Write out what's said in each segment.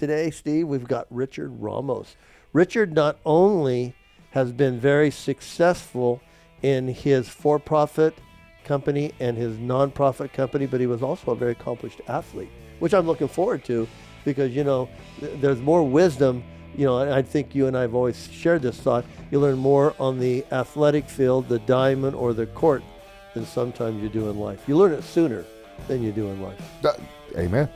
Today, Steve, we've got Richard Ramos. Richard not only has been very successful in his for-profit company and his non-profit company, but he was also a very accomplished athlete, which I'm looking forward to because, there's more wisdom. I think you and I have always shared this thought. You learn more on the athletic field, the diamond, or the court than sometimes you do in life. You learn it sooner than you do in life. Amen.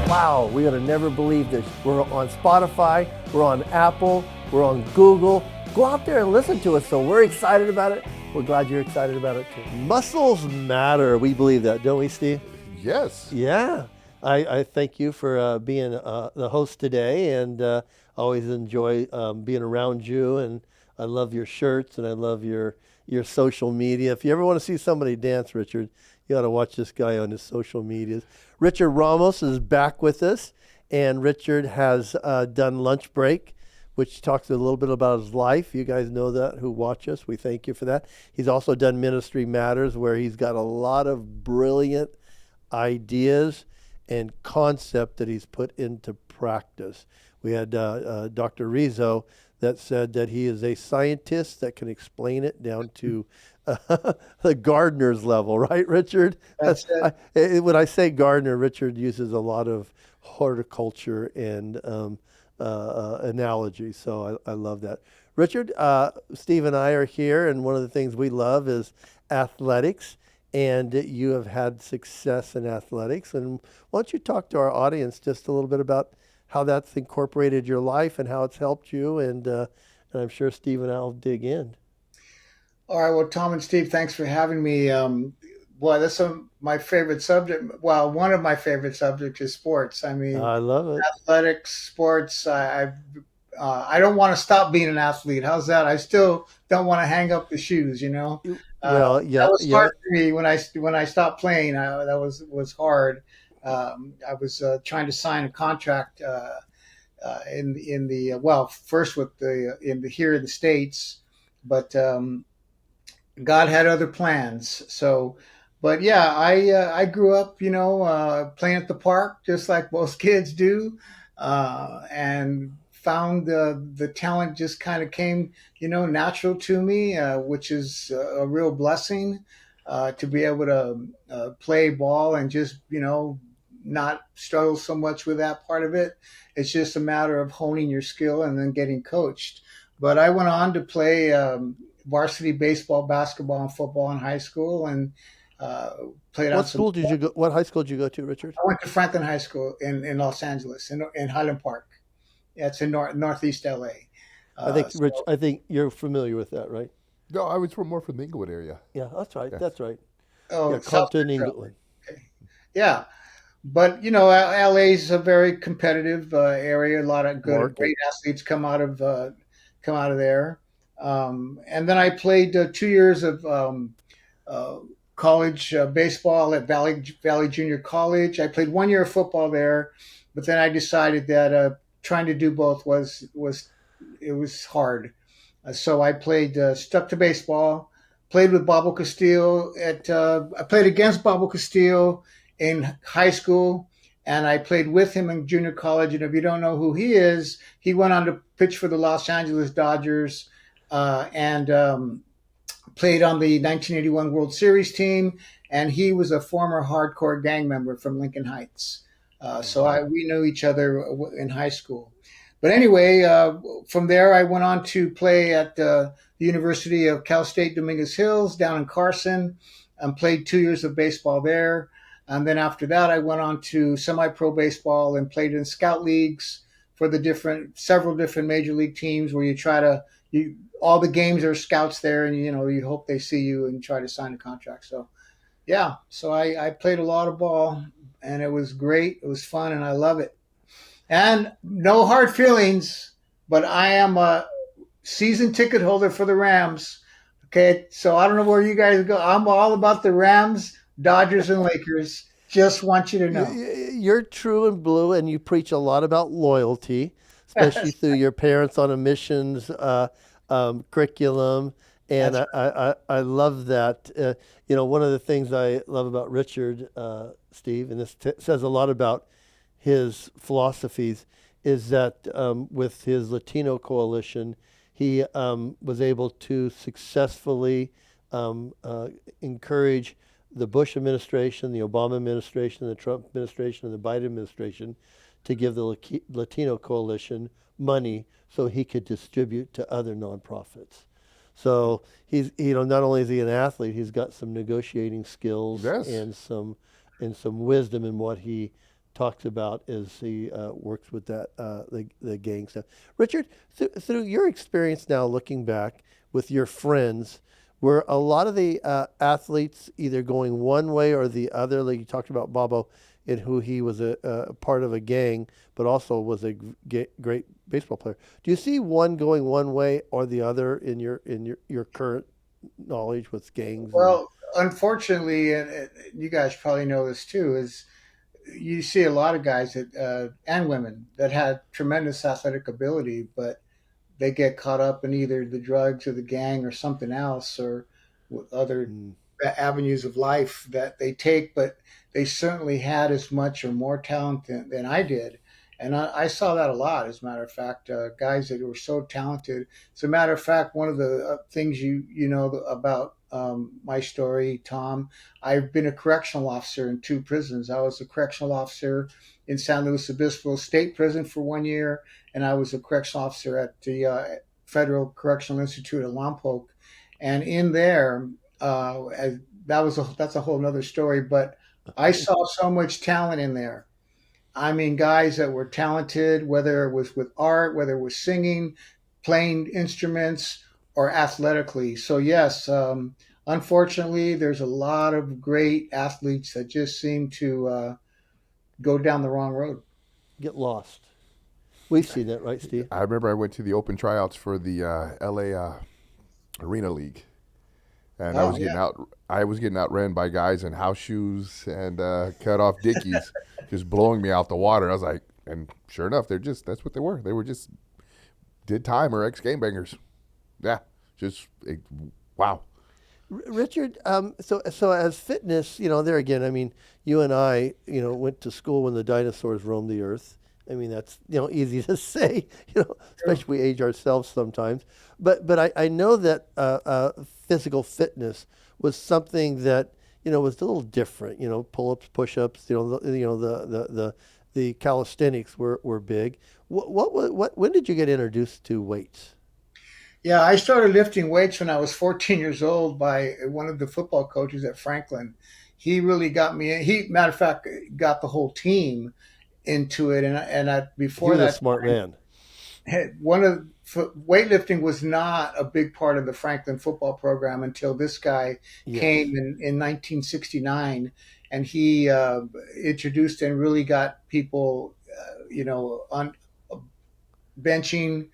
Wow, we're going to never believe this. We're on Spotify, we're on Apple, we're on Google. Go out there and listen to us. So we're excited about it. We're glad you're excited about it too. Muscles matter. We believe that, don't we, Steve? Yes. Yeah. I thank you for being the host today, and always enjoy being around you. And I love your shirts, and I love your social media. If you ever want to see somebody dance, Richard, you ought to watch this guy on his social medias. Richard Ramos is back with us, and Richard has done Lunch Break, which talks a little bit about his life. You guys know that who watch us. We thank you for that. He's also done Ministry Matters, where he's got a lot of brilliant ideas and concept that he's put into practice. We had Dr. Rizzo that said that he is a scientist that can explain it down to the gardener's level, right, Richard? That's it. When I say gardener, Richard uses a lot of horticulture and analogy, so I love that. Richard, Steve and I are here, and one of the things we love is athletics. And you have had success in athletics. And why don't you talk to our audience just a little bit about how that's incorporated your life and how it's helped you? And I'm sure Steve and I will dig in. All right. Well, Tom and Steve, thanks for having me. Boy, that's my favorite subject. Well, one of my favorite subjects is sports. I mean, I love it. athletics, sports. I don't want to stop being an athlete. How's that? I still don't want to hang up the shoes. Well, yeah, that was hard for me when I stopped playing. That was hard. I was trying to sign a contract in the first with here in the States, but God had other plans. So, but yeah, I grew up, playing at the park just like most kids do, and found the talent just kind of came, natural to me, which is a real blessing to be able to play ball and just, not struggle so much with that part of it. It's just a matter of honing your skill and then getting coached. But I went on to play varsity baseball, basketball, and football in high school, and played. What school did you go? What high school did you go to, Richard? I went to Franklin High School in Los Angeles, in Highland Park. Yeah, it's in northeast LA. Rich, I think you're familiar with that, right? No, I was more from the Inglewood area. Yeah, that's right. Yes. That's right. Oh, Yeah, South Compton, Central. England. Okay. Yeah, but LA is a very competitive area. A lot of great athletes come out of there. And then I played 2 years of college baseball at Valley Junior College. I played 1 year of football there, but then I decided that trying to do both was hard. So I stuck to baseball. Played with Bobo Castillo I played against Bobo Castillo in high school, and I played with him in junior college. And if you don't know who he is, he went on to pitch for the Los Angeles Dodgers and played on the 1981 World Series team. And he was a former hardcore gang member from Lincoln Heights. So we knew each other in high school. But anyway, from there, I went on to play at the University of Cal State Dominguez Hills down in Carson, and played 2 years of baseball there. And then after that, I went on to semi-pro baseball and played in scout leagues for several different major league teams where all the games are scouts there, and you hope they see you and try to sign a contract. So yeah, so I played a lot of ball, and it was great. It was fun, and I love it. And no hard feelings, but I am a season ticket holder for the Rams. Okay, so I don't know where you guys go. I'm all about the Rams, Dodgers, and Lakers. Just want you to know. You're true and blue, and you preach a lot about loyalty, especially through your Parents on a Missions curriculum. And I love that. One of the things I love about Richard Steve, and this says a lot about his philosophies, is that with his Latino coalition, he was able to successfully um, uh, encourage the Bush administration, the Obama administration, the Trump administration, and the Biden administration to give the Latino coalition money so he could distribute to other nonprofits. So he's, not only is he an athlete, he's got some negotiating skills Yes. and some wisdom in what he talks about as he works with that the gang stuff. Richard, through your experience now, looking back with your friends, were a lot of the athletes either going one way or the other? Like you talked about Bobo, in who he was a part of a gang, but also was a great baseball player. Do you see one going one way or the other in your current knowledge with gangs and Well, unfortunately, and you guys probably know this too, is you see a lot of guys that and women that had tremendous athletic ability, but they get caught up in either the drugs or the gang or something else or with other mm, avenues of life that they take, but they certainly had as much or more talent than I did. And I saw that a lot, as a matter of fact, guys that were so talented. As a matter of fact, one of the things you know about my story, Tom, I've been a correctional officer in two prisons. I was a correctional officer in San Luis Obispo State Prison for 1 year, and I was a correctional officer at the Federal Correctional Institute at Lompoc. And in there, as that's a whole nother story. But I saw so much talent in there. I mean, guys that were talented, whether it was with art, whether it was singing, playing instruments, or athletically. So yes, unfortunately, there's a lot of great athletes that just seem to go down the wrong road. get lost? We've seen that, right, Steve? I remember I went to the open tryouts for the LA Arena League, and Oh yeah, I was getting outran by guys in house shoes and cut off dickies, just blowing me out the water. I was like, and sure enough, that's what they were. They were just did time or ex game bangers. Yeah, just wow. Richard, so as fitness, there again, I mean, you and I, went to school when the dinosaurs roamed the earth. I mean, that's easy to say, especially we age ourselves sometimes. But I know that physical fitness was something that was a little different. Pull-ups, push-ups. The calisthenics were big. When did you get introduced to weights? yeah. I started lifting weights when I was 14 years old by one of the football coaches at Franklin. He really got me. He, matter of fact, got the whole team into it. He Before was a that, smart man. one of weightlifting was not a big part of the Franklin football program until this guy Yes. came in 1969, and he introduced and really got people, on benching,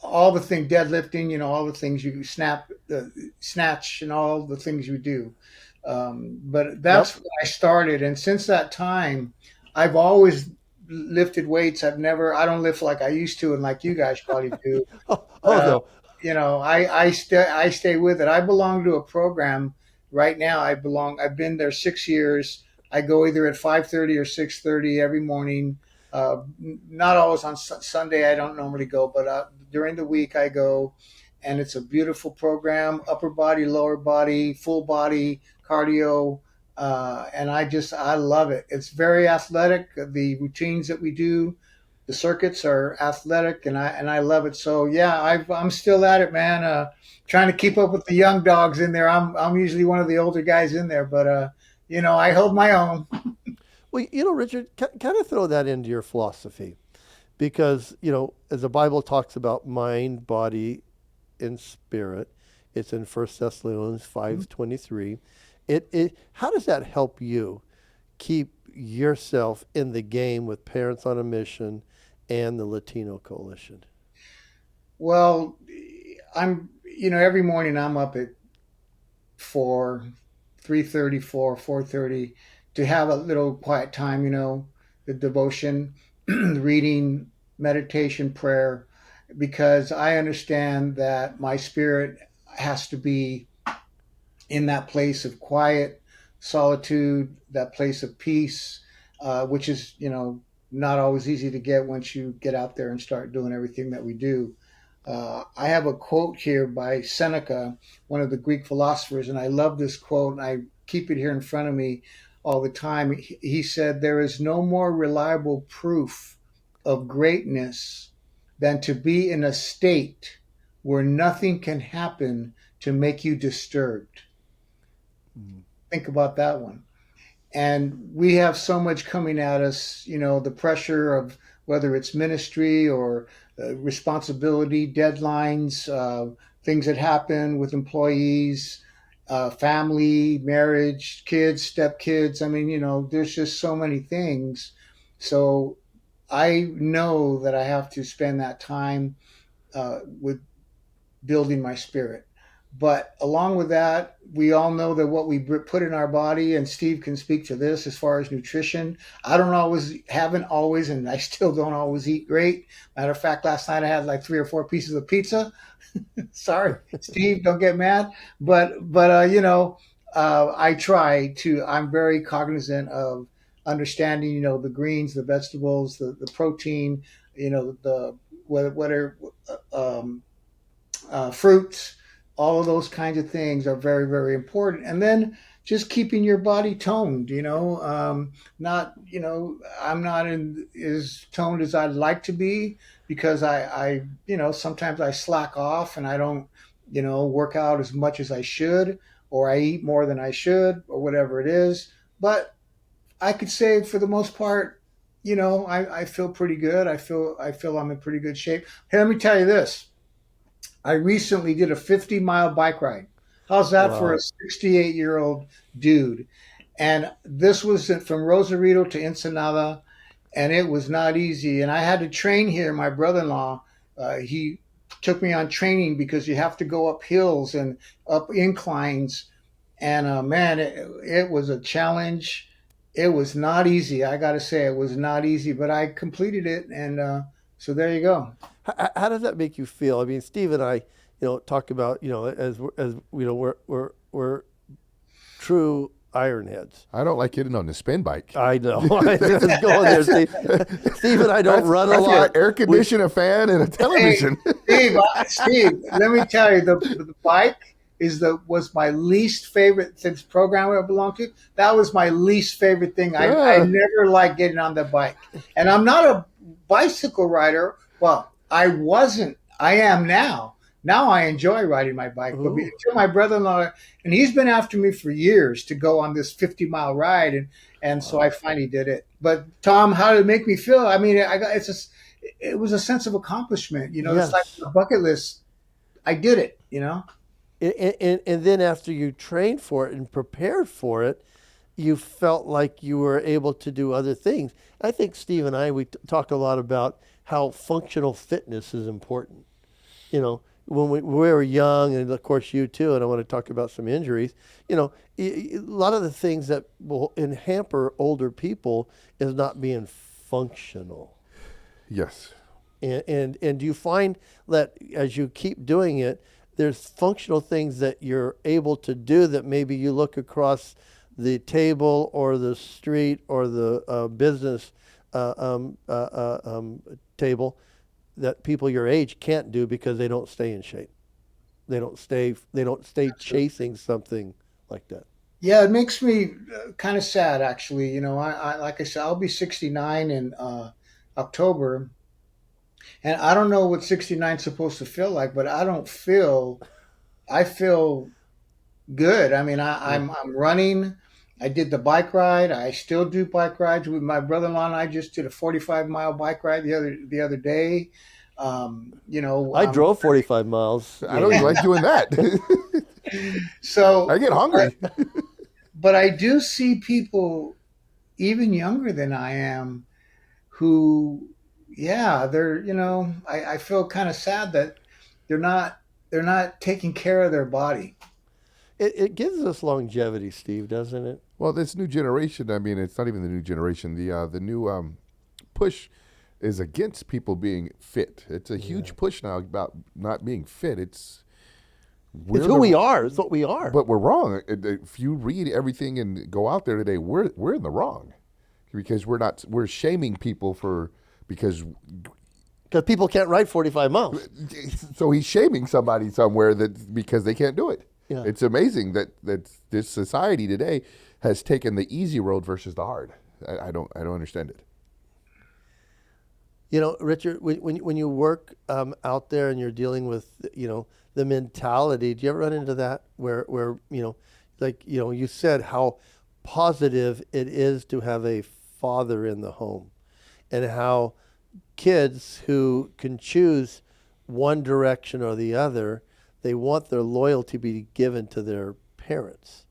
all the thing, deadlifting, all the things you snatch, and all the things you do. But that's Yep. when I started, and since that time, I've always lifted weights. I don't lift like I used to, and like you guys probably do. Oh Uh, no. I stay with it. I belong to a program right now. I've been there 6 years. I go either at 5:30 or 6:30 every morning. Not always on Sunday. I don't normally go, but during the week I go, and it's a beautiful program. Upper body, lower body, full body cardio, and I love it. It's very athletic. The routines that we do, the circuits are athletic, and I love it. So yeah, I'm still at it, man. Trying to keep up with the young dogs in there. I'm usually one of the older guys in there, but I hold my own. Well, Richard, kind of throw that into your philosophy because, as the Bible talks about mind, body, and spirit, it's in First Thessalonians 5:23. How does that help you keep yourself in the game with Parents on a Mission and the Latino Coalition? Well, every morning I'm up at 4, 3:30, 4:30 to have a little quiet time. The devotion, reading, meditation, prayer, because I understand that my spirit has to be in that place of quiet solitude, that place of peace, which is, not always easy to get once you get out there and start doing everything that we do. I have a quote here by Seneca, one of the Greek philosophers, and I love this quote, and I keep it here in front of me all the time. He said, "There is no more reliable proof of greatness than to be in a state where nothing can happen to make you disturbed." Think about that one. And we have so much coming at us, the pressure of whether it's ministry or responsibility, deadlines, things that happen with employees, family, marriage, kids, stepkids. I mean, there's just so many things. So I know that I have to spend that time with building my spirit. But along with that, we all know that what we put in our body, and Steve can speak to this as far as nutrition. Haven't always, and I still don't always eat great. Matter of fact, last night I had like 3 or 4 pieces of pizza. Sorry, Steve, don't get mad. But I try to. I'm very cognizant of understanding, the greens, the vegetables, the protein, the whatever. Fruits, all of those kinds of things are very, very important. And then just keeping your body toned, not, I'm not as toned as I'd like to be because sometimes I slack off and I don't, work out as much as I should, or I eat more than I should, or whatever it is. But I could say for the most part, I feel pretty good. I feel I'm in pretty good shape. Hey, let me tell you this. I recently did a 50-mile bike ride. How's that for Wow. a 68-year-old dude? And this was from Rosarito to Ensenada, and it was not easy. And I had to train here. My brother-in-law, he took me on training because you have to go up hills and up inclines. And man, it was a challenge. It was not easy. I got to say, it was not easy, but I completed it. And so there you go. How does that make you feel? I mean, Steve and I, talk about, as we're true ironheads. I don't like getting on the spin bike. I know. I was going there, Steve. Steve and I don't run a That's lot. air condition, a fan, and a television. Hey, Steve, let me tell you, the bike was my least favorite since program I belonged to. That was my least favorite thing. I Yeah. never liked getting on the bike, and I'm not a bicycle rider. Well, I wasn't. I am now. Now I enjoy riding my bike. But Ooh. until my brother-in-law, and he's been after me for years to go on this 50-mile ride, and so I finally did it. But Tom, how did it make me feel? I mean, it was a sense of accomplishment. It's like Yes. a bucket list. I did it. And then after you trained for it and prepared for it, you felt like you were able to do other things. I think Steve and I, we talk a lot about how functional fitness is important. When we were young, and of course you too, and I want to talk about some injuries, a lot of the things that will hamper older people is not being functional. Yes. And do you find that as you keep doing it, there's functional things that you're able to do that maybe you look across the table or the street or the business table that people your age can't do because they don't stay in shape. They don't stay chasing something like that. Yeah, it makes me kind of sad, actually. I like I said, I'll be 69 in October, and I don't know what 69 is supposed to feel like, but I don't feel. I feel good. I mean, Yeah. I'm running. I did the bike ride. I still do bike rides with my brother-in-law, and I just did a 45-mile bike ride the other day. I drove 45 miles. I don't even like doing that. So, I get hungry. but I do see people even younger than I am who, yeah, I feel kind of sad that they're not they're not taking care of their body. It gives us longevity, Steve, doesn't it? Well, this new generation, I mean, it's not even the new generation. The new push is against people being fit. It's a huge push now about not being fit. It's It's who we are. It's what we are. But we're wrong. If you read everything and go out there today, we're in the wrong, because we're shaming people because people can't ride 45 miles. so he's shaming somebody somewhere because they can't do it. Yeah. It's amazing that this society today has taken the easy road versus the hard. I don't understand it. Richard, when you work out there and you're dealing with the mentality, do you ever run into that where you said how positive it is to have a father in the home, and how kids who can choose one direction or the other, they want their loyalty to be given to their parents,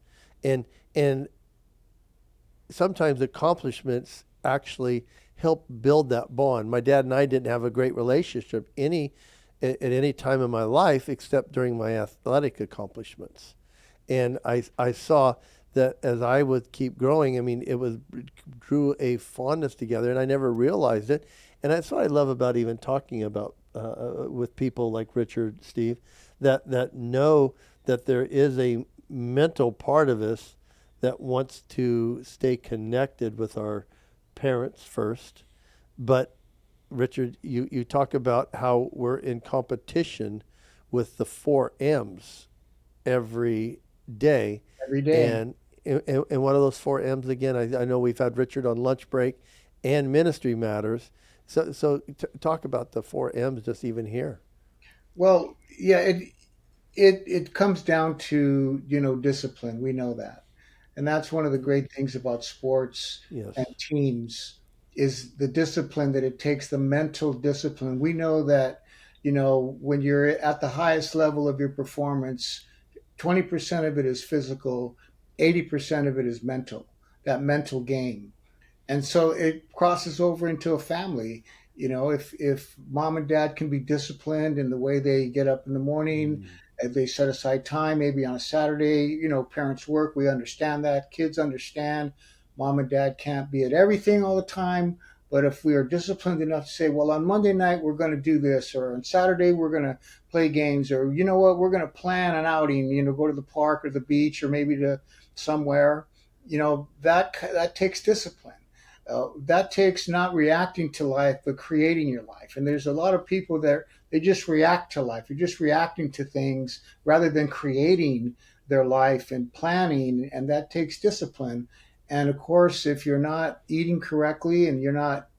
and sometimes accomplishments actually help build that bond. My dad and I didn't have a great relationship at any time in my life except during my athletic accomplishments. And I saw that as I would keep growing, it drew a fondness together, and I never realized it. And that's what I love about even talking about with people like Richard, Steve, that know that there is a mental part of us that wants to stay connected with our parents first. But Richard, you talk about how we're in competition with the 4 M's every day. Every day. And one of those 4 M's, again, I know we've had Richard on lunch break and ministry matters. So talk about the 4 M's just even here. Well, yeah, it comes down to, discipline. We know that. And that's one of the great things about sports Yes. and teams is the discipline that it takes, the mental discipline. We know that, when you're at the highest level of your performance, 20% of it is physical, 80% of it is mental, that mental game. And so it crosses over into a family. If mom and dad can be disciplined in the way they get up in the morning, if they set aside time, maybe on a Saturday, parents work, we understand that. Kids understand mom and dad can't be at everything all the time. But if we are disciplined enough to say, well, on Monday night, we're going to do this, or on Saturday, we're going to play games, or you know what, we're going to plan an outing, go to the park or the beach or maybe to somewhere, that takes discipline. That takes not reacting to life, but creating your life. And there's a lot of people that they just react to life. They're just reacting to things rather than creating their life and planning. And that takes discipline. And of course, if you're not eating correctly and you're not,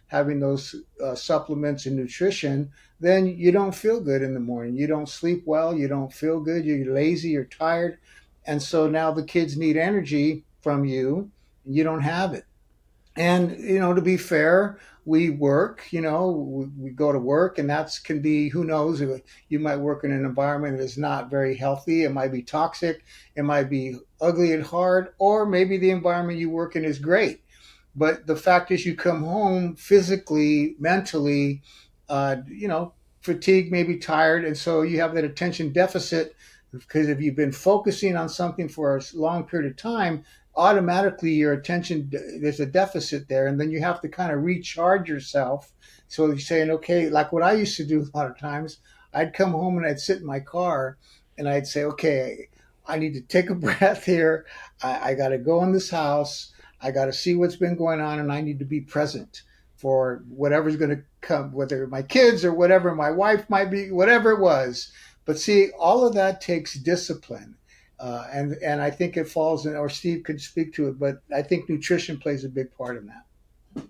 having those supplements and nutrition, then you don't feel good in the morning. You don't sleep well. You don't feel good. You're lazy. You're tired. And so now the kids need energy from you. And you don't have it. And, to be fair, we work, we go to work, and that can be, who knows, you might work in an environment that is not very healthy. It might be toxic. It might be ugly and hard, or maybe the environment you work in is great. But the fact is you come home physically, mentally, fatigued, maybe tired. And so you have that attention deficit because if you've been focusing on something for a long period of time, automatically your attention, there's a deficit there, and then you have to kind of recharge yourself. So you're saying, okay, like what I used to do a lot of times, I'd come home and I'd sit in my car and I'd say, okay, I need to take a breath here. I got to go in this house. I got to see what's been going on, and I need to be present for whatever's going to come, whether my kids or whatever, my wife might be, whatever it was. But see, all of that takes discipline. And I think it falls in, or Steve could speak to it, but I think nutrition plays a big part in that.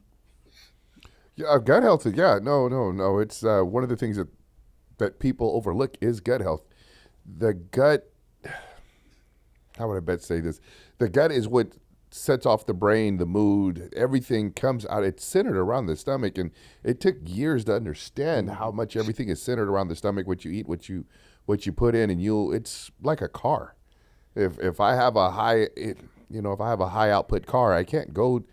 Yeah, gut health. Yeah, no. It's one of the things that people overlook is gut health. The gut, how would I best say this? The gut is what sets off the brain, the mood, everything comes out. It's centered around the stomach, and it took years to understand how much everything is centered around the stomach. What you eat, what you put in, and it's like a car. If I have a high output car, I can't go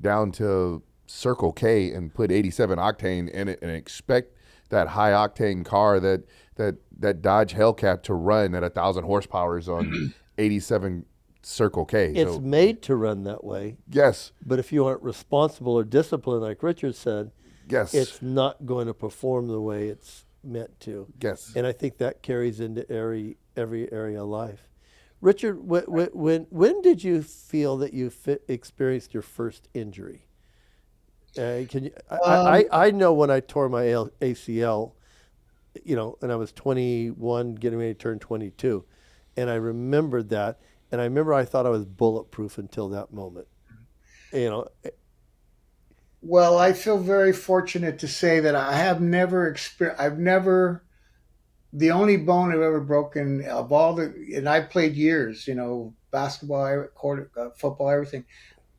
down to Circle K and put 87 octane in it and expect that high octane car, that Dodge Hellcat to run at 1,000 horsepower on 87 Circle K. It's made to run that way. Yes. But if you aren't responsible or disciplined, like Richard said, yes, it's not going to perform the way it's meant to. Yes. And I think that carries into every area of life. Richard, when did you feel that you experienced your first injury? Can you? Um, I know when I tore my ACL, and I was 21, getting ready to turn 22, and I remembered that, and I remember I thought I was bulletproof until that moment. You know, well, I feel very fortunate to say that I have never experienced. I've never the only bone I've ever broken of all the, and I played years, basketball, football, everything,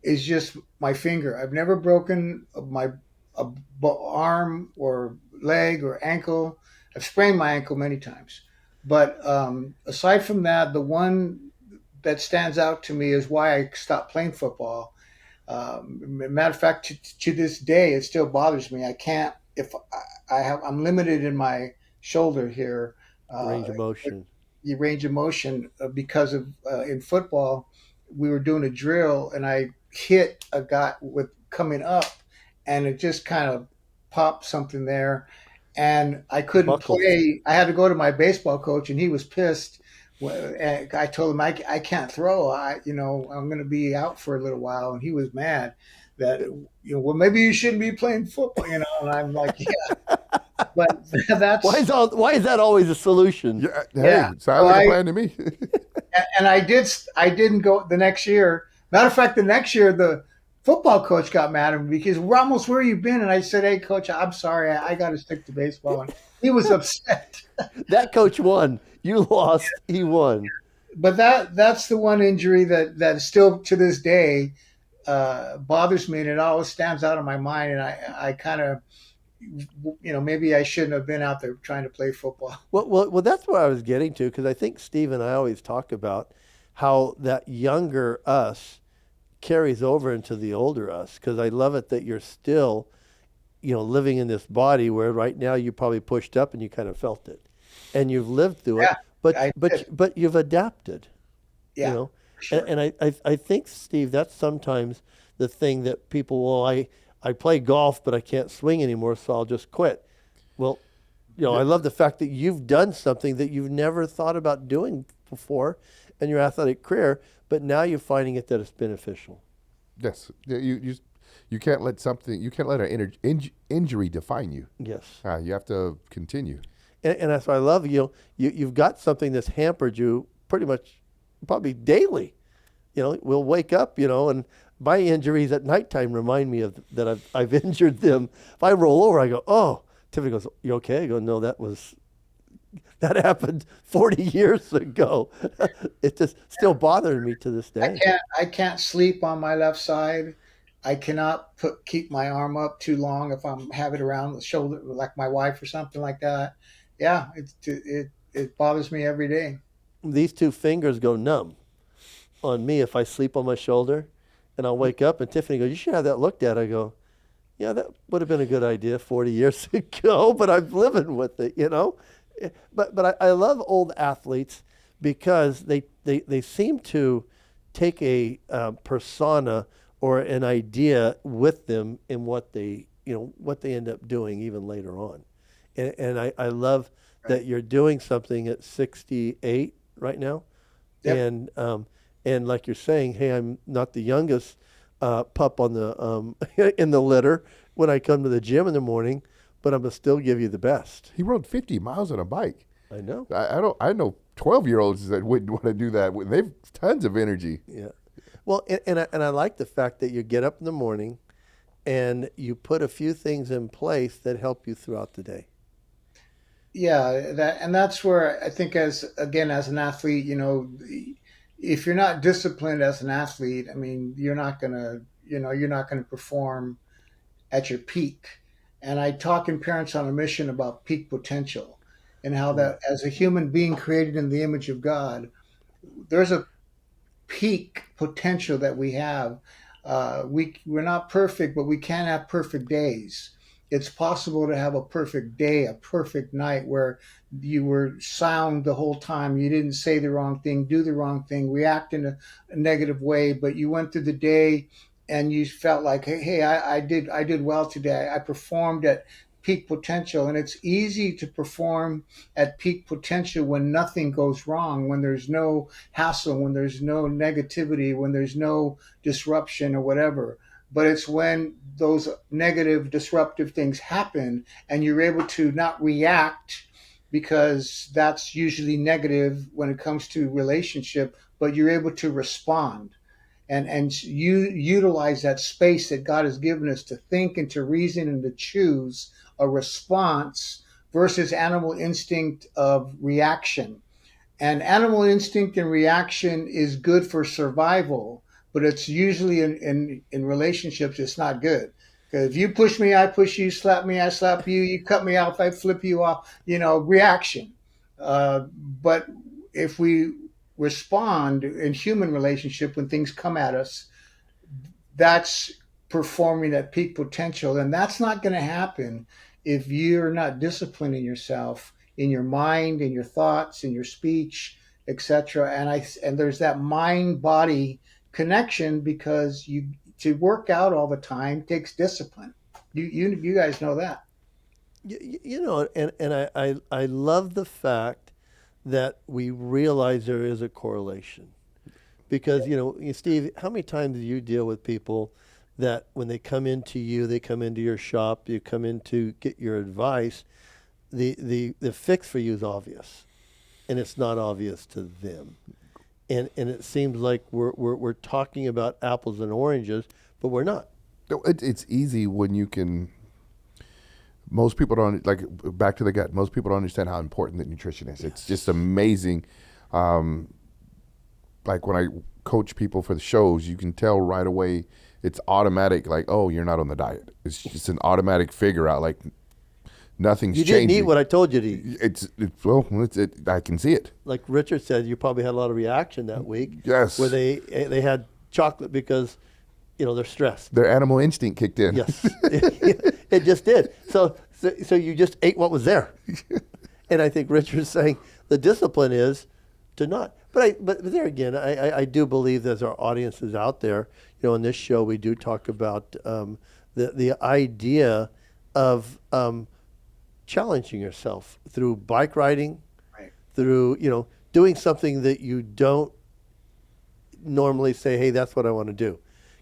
is just my finger. I've never broken a arm or leg or ankle. I've sprained my ankle many times, but aside from that, the one that stands out to me is why I stopped playing football. Matter of fact, to this day, it still bothers me. I can't if I'm limited in my shoulder here, range uh, of motion. the range of motion because of in football, we were doing a drill and I hit a guy with coming up, and it just kind of popped something there, and I couldn't Buckles. play. I had to go to my baseball coach, and he was pissed. And I told him I can't throw. I'm going to be out for a little while, and he was mad that well, maybe you shouldn't be playing football. And I'm like, yeah, but that's Why is that always a solution? Yeah. yeah. Hey, sounds So like a plan to me. I didn't go the next year. Matter of fact, the next year the football coach got mad at me because Ramos, where you been? And I said, hey, coach, I'm sorry, I got to stick to baseball. And he was upset. That coach won. You lost. He won. But that's the one injury that still to this day bothers me, and it always stands out in my mind. And I kind of, maybe I shouldn't have been out there trying to play football. Well, that's what I was getting to because I think Steve and I always talk about how that younger us carries over into the older us. Because I love it that you're still, living in this body where right now you probably pushed up and you kind of felt it, and you've lived through it, Yeah, but I but did. but you've adapted. you Yeah, know for and, sure. and I think, Steve, that's sometimes the thing that people, well, I play golf but I can't swing anymore, so I'll just quit. Well, I love the fact that you've done something that you've never thought about doing before in your athletic career, but now you're finding it that it's beneficial. Yes. Yeah, you can't let something, you can't let an injury define you. Yes. You have to continue. And that's why I love you've got something that's hampered you pretty much probably daily. We'll wake up, and my injuries at nighttime remind me of that I've injured them. If I roll over, I go, oh. Tiffany goes, you okay? I go, no, that happened 40 years ago. It's just still bothering me to this day. I can't sleep on my left side. I cannot keep my arm up too long if I'm have it around the shoulder like my wife or something like that. Yeah, it bothers me every day. These two fingers go numb on me if I sleep on my shoulder, and I'll wake up and Tiffany goes, you should have that looked at. I go, yeah, that would have been a good idea 40 years ago, but I'm living with it. But I love old athletes because they seem to take a persona or an idea with them in what they end up doing even later on. And I love Right. that you're doing something at 68 right now, Yep. and like you're saying, hey, I'm not the youngest pup on the in the litter when I come to the gym in the morning, but I'm gonna still give you the best. He rode 50 miles on a bike. I know. I know 12-year-olds that wouldn't want to do that. They've tons of energy. Yeah. Well, and I like the fact that you get up in the morning and you put a few things in place that help you throughout the day. Yeah, that's where I think as an athlete, if you're not disciplined as an athlete, I mean, you're not gonna perform at your peak. And I talk in Parents on a Mission about peak potential and how Mm. that as a human being created in the image of God, there's a peak potential that we have. We're not perfect, but we can have perfect days. It's possible to have a perfect day, a perfect night where you were sound the whole time. You didn't say the wrong thing, do the wrong thing, react in a negative way, but you went through the day and you felt like, hey, I did well today. I performed at peak potential. And it's easy to perform at peak potential when nothing goes wrong, when there's no hassle, when there's no negativity, when there's no disruption or whatever. But it's when those negative, disruptive things happen and you're able to not react, because that's usually negative when it comes to relationship, but you're able to respond and you utilize that space that God has given us to think and to reason and to choose a response versus animal instinct of reaction. And animal instinct and reaction is good for survival, but it's usually in relationships, it's not good. Because if you push me, I push you, slap me, I slap you, you cut me off, I flip you off, reaction. But if we respond in human relationship when things come at us, that's performing at peak potential. And that's not going to happen if you're not disciplining yourself in your mind, in your thoughts, in your speech, etc. And there's that mind body connection, because you to work out all the time takes discipline. You guys know that. I love the fact that we realize there is a correlation. Because, Steve, how many times do you deal with people that when they come into you, they come into your shop, you come in to get your advice, the fix for you is obvious, and it's not obvious to them. And it seems like we're talking about apples and oranges, but we're not. No, it's easy when you can. Most people don't, like, back to the gut. Most people don't understand how important that nutrition is. It's just amazing. Like when I coach people for the shows, you can tell right away. It's automatic. Like, oh, you're not on the diet. It's just an automatic figure out. Like nothing's changing. You didn't eat what I told you to eat. I can see it. Like Richard said, you probably had a lot of reaction that week. Yes. Where they had chocolate because, they're stressed. Their animal instinct kicked in. Yes, it just did. So you just ate what was there. And I think Richard's saying the discipline is to not. But there again, I do believe there's our audiences out there. In this show we do talk about the idea of challenging yourself through bike riding, Right. through doing something that you don't normally say, hey, that's what I want to do.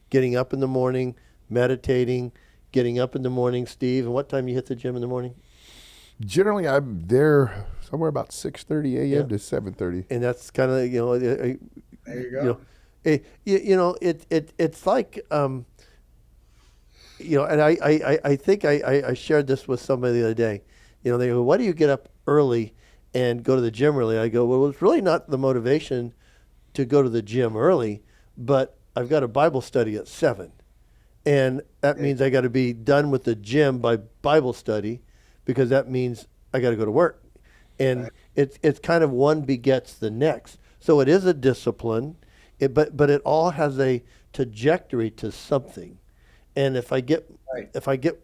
Getting up in the morning, meditating, getting up in the morning, Steve. And what time you hit the gym in the morning? Generally, I'm there somewhere about 6:30 a.m. to 7:30. And that's kind of There you go. It's like and I think I shared this with somebody the other day. They go, why do you get up early and go to the gym early? I go, well, it's really not the motivation to go to the gym early, but I've got a Bible study at 7. And that means I got to be done with the gym by Bible study, because that means I got to go to work. And it's kind of one begets the next. So it is a discipline, but it all has a trajectory to something. And if I get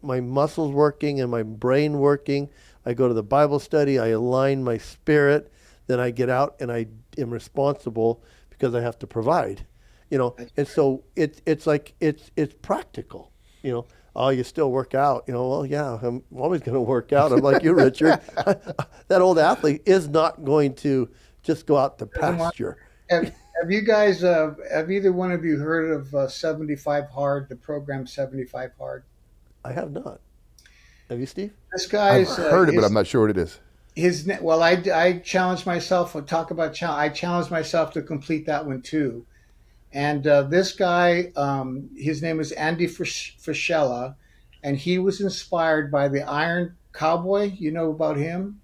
my muscles working and my brain working, I go to the Bible study, I align my spirit, then I get out and I am responsible because I have to provide. And so it's like it's practical. Oh, you still work out. Well, yeah, I'm always going to work out. I'm like you, Richard. That old athlete is not going to just go out to pasture. Have you guys, have either one of you heard of 75 Hard, the program 75 Hard? I have not. Have you, Steve? This I've guy's heard it, but I'm not sure what it is. I challenged myself. I challenged myself to complete that one too. And this guy, his name is Andy Frischella, and he was inspired by the Iron Cowboy. You know about him?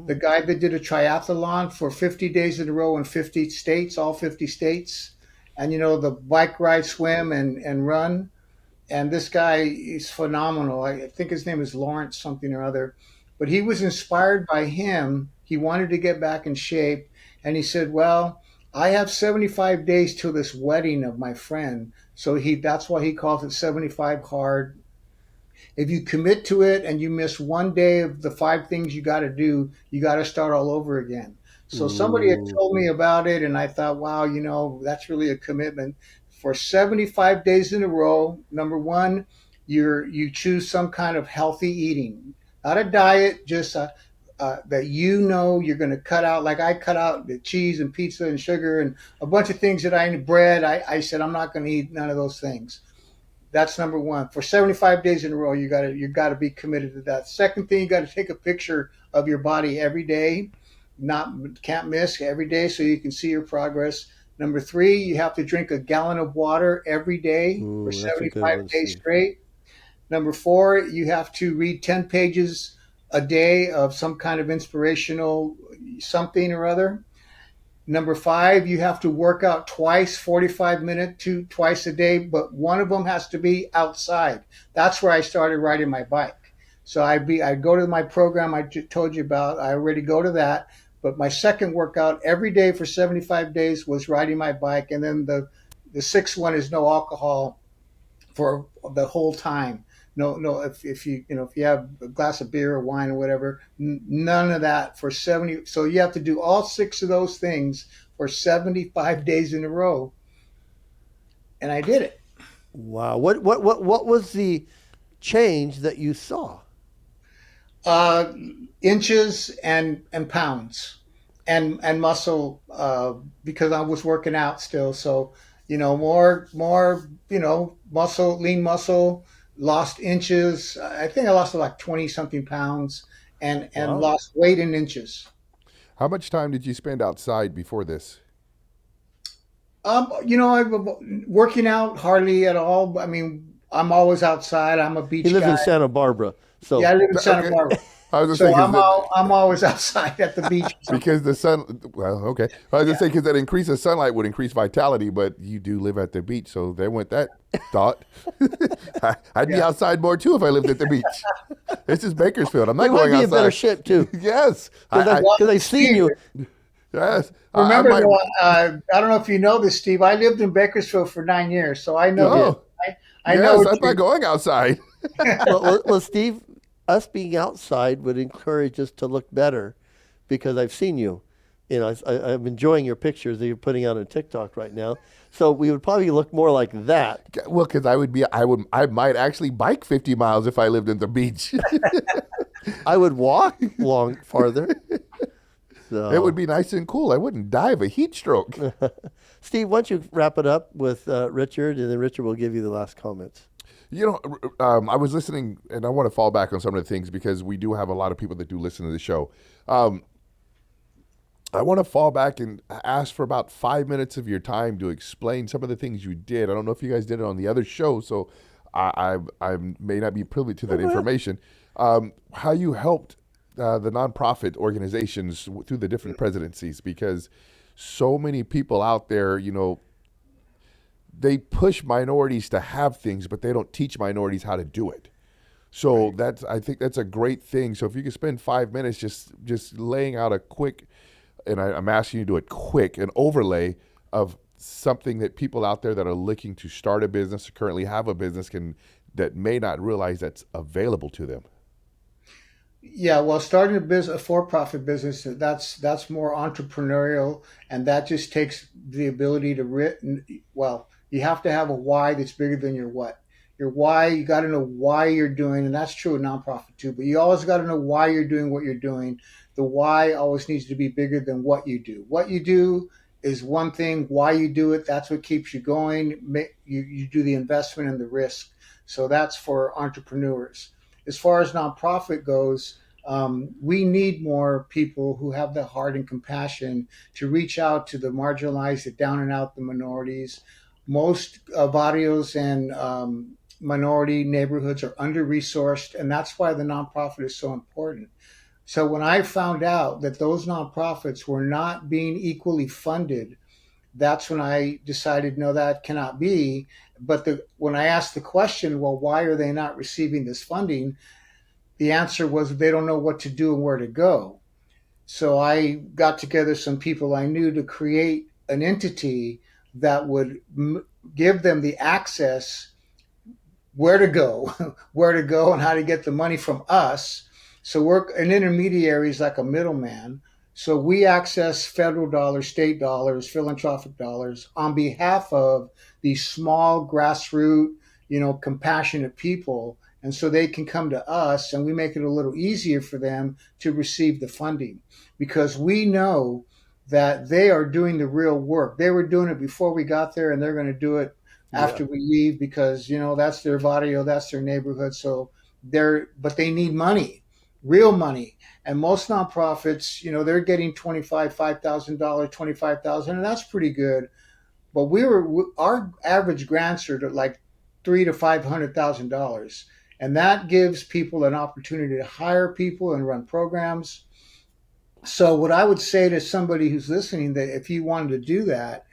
The guy that did a triathlon for 50 days in a row in 50 states, all 50 states. And, the bike ride, swim, and run. And this guy is phenomenal. I think his name is Lawrence something or other. But he was inspired by him. He wanted to get back in shape. And he said, well, I have 75 days till this wedding of my friend. So that's why he calls it 75 Hard. If you commit to it and you miss one day of the 5 things you got to do, you got to start all over again. So somebody had told me about it, and I thought, wow, that's really a commitment. For 75 days in a row, number one, you choose some kind of healthy eating. not a diet, just that you're going to cut out. Like I cut out the cheese and pizza and sugar and a bunch of things that I bread. I said I'm not going to eat none of those things. That's number one. For 75 days in a row, you got to be committed to that. Second thing, you got to take a picture of your body every day, not can't miss every day, so you can see your progress. Number three, you have to drink a gallon of water every day for Ooh, that's a good 75 one, days Steve. straight. Number four, you have to read 10 pages a day of some kind of inspirational something or other. Number five, you have to work out twice, 45 minutes to twice a day, but one of them has to be outside. That's where I started riding my bike. So I go to my program told you about. I already go to that, but my second workout every day for 75 days was riding my bike, and then the sixth one is no alcohol for the whole time. No, no. If you have a glass of beer or wine or whatever, none of that for 70. So you have to do all six of those things for 75 days in a row, and I did it. Wow. What was the change that you saw? Uh, Inches and pounds, and muscle, because I was working out still. So more muscle, lean muscle. Lost inches. I think I lost like 20 something pounds, and Wow. lost weight in inches. How much time did you spend outside before this? I'm working out hardly at all. I mean, I'm always outside. I'm a He beach lives in guy. Santa Barbara, Yeah, so I live in Santa Okay. Barbara, I was so gonna say I'm always outside at the beach or something. because the sun. Well, okay. I was gonna Yeah, say because that increase of sunlight would increase vitality, but you do live at the beach, so there went that thought. I'd be yeah, outside more too if I lived at the beach. This is Bakersfield. I'm we not would going be in better outside. shape too, Yes, because well, I've seen Steve, you. yes. I remember might. though, I don't know if you know this, Steve. I lived in Bakersfield for 9 years, so I You know did. I know Yes, what I'm not you. going outside. Well, Steve, us being outside would encourage us to look better, because I've seen you. I'm enjoying your pictures that you're putting out on TikTok right now. So we would probably look more like that. Well, because I might actually bike 50 miles if I lived in the beach. I would walk long farther. It would So, be nice and cool. I wouldn't die of a heat stroke. Steve, why don't you wrap it up with Richard, and then Richard will give you the last comments. You know, I was listening, and I want to fall back on some of the things because we do have a lot of people that do listen to the show. Um, I want to fall back and ask for about 5 minutes of your time to explain some of the things you did. I don't know if you guys did it on the other show, so I may not be privy to No, that go ahead. information. How you helped the nonprofit organizations through the different presidencies, because so many people out there, they push minorities to have things, but they don't teach minorities how to do it. So Right. I think that's a great thing. So if you could spend 5 minutes just laying out a quick, and I'm asking you to do it quick, an overlay of something that people out there that are looking to start a business or currently have a business that may not realize that's available to them. Yeah, well, starting a for-profit business, that's more entrepreneurial, and that just takes the ability to well, you have to have a why that's bigger than your what. Your why, you got to know why you're doing, and that's true of nonprofit too. But you always got to know why you're doing what you're doing. The why always needs to be bigger than what you do. What you do is one thing. Why you do it, that's what keeps you going. You do the investment and the risk. So that's for entrepreneurs. As far as nonprofit goes, we need more people who have the heart and compassion to reach out to the marginalized, the down and out, the minorities. Most barrios and minority neighborhoods are under resourced, and that's why the nonprofit is so important. So when I found out that those nonprofits were not being equally funded, that's when I decided, no, that cannot be. But when I asked the question, well, why are they not receiving this funding? The answer was they don't know what to do and where to go. So I got together some people I knew to create an entity that would give them the access where to go, where to go, and how to get the money from us. So we're an intermediary is like a middleman. So we access federal dollars, state dollars, philanthropic dollars on behalf of these small grassroots, compassionate people. And so they can come to us, and we make it a little easier for them to receive the funding, because we know that they are doing the real work. They were doing it before we got there, and they're going to do it Yeah. after we leave, because that's their barrio, that's their neighborhood. So but they need money, real money. And most nonprofits, they're getting $5,000, 25,000, and that's pretty good. But our average grants are to like $300,000 to $500,000, and that gives people an opportunity to hire people and run programs. So what I would say to somebody who's listening, that if you wanted to do that,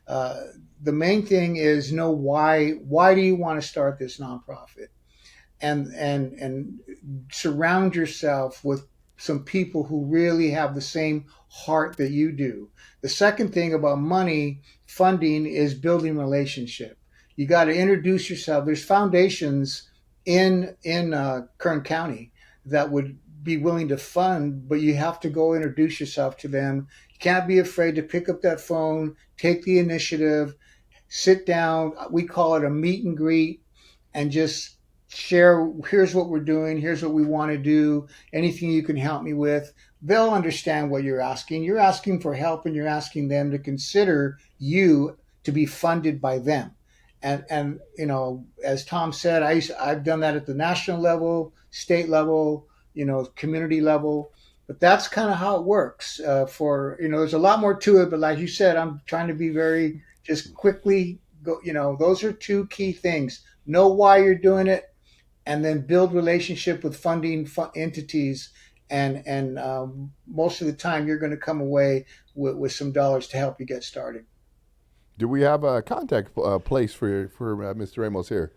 uh, the main thing is know why. Why do you want to start this nonprofit? And surround yourself with some people who really have the same heart that you do. The second thing about money funding is building relationship. You got to introduce yourself. There's foundations in Kern County that would be willing to fund, but you have to go introduce yourself to them. You can't be afraid to pick up that phone, take the initiative, sit down. We call it a meet and greet, and just share, here's what we're doing, here's what we want to do, anything you can help me with. They'll understand what you're asking. You're asking for help, and you're asking them to consider you to be funded by them. And as Tom said, I've done that at the national level, state level, community level. But that's kind of how it works. There's a lot more to it, but like you said, I'm trying to be very just quickly go. Those are two key things: know why you're doing it, and then build relationship with funding entities. And most of the time, you're going to come away with some dollars to help you get started. Do we have a contact place for Mr. Ramos here?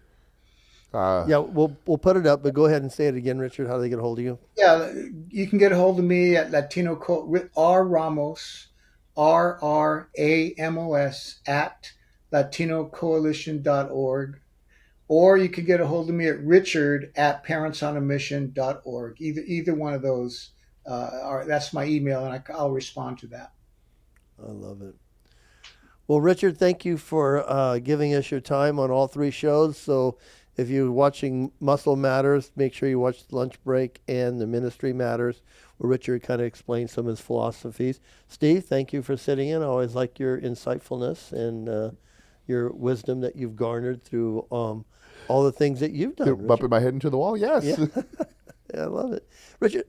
Yeah, we'll put it up, but go ahead and say it again, Richard. How do they get a hold of you? Yeah, you can get a hold of me at R Ramos, RRAMOS at latinocoalition.org. Or you could get a hold of me at Richard at parentsonamission.org. Either one of those, that's my email, and I'll respond to that. I love it. Well, Richard, thank you for giving us your time on all three shows. So if you're watching Muscle Matters, make sure you watch Lunch Break and The Ministry Matters, where Richard kind of explains some of his philosophies. Steve, thank you for sitting in. I always like your insightfulness and your wisdom that you've garnered through all the things that you've done. Bumping my head into the wall, yes. Yeah. Yeah, I love it. Richard,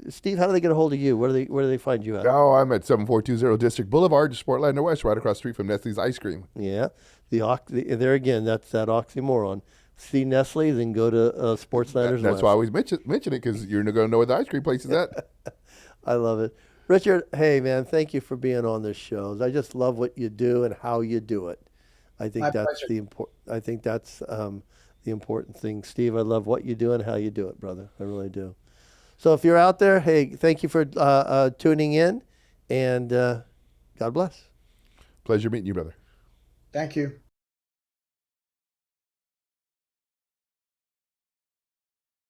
Steve, how do they get a hold of you? Where do they find you at? Oh, I'm at 7420 District Boulevard, Sportlander West, right across the street from Nestle's Ice Cream. Yeah, there again, that's that oxymoron. See Nestle, then go to Sportslander's That's West. why I always mention it, because you're going to know where the ice cream place is at. I love it. Richard, hey, man, thank you for being on this show. I just love what you do and how you do it. I think My that's pleasure. the important thing. Steve, I love what you do and how you do it, brother. I really do. So if you're out there, hey, thank you for tuning in, and God bless. Pleasure meeting you, brother. Thank you.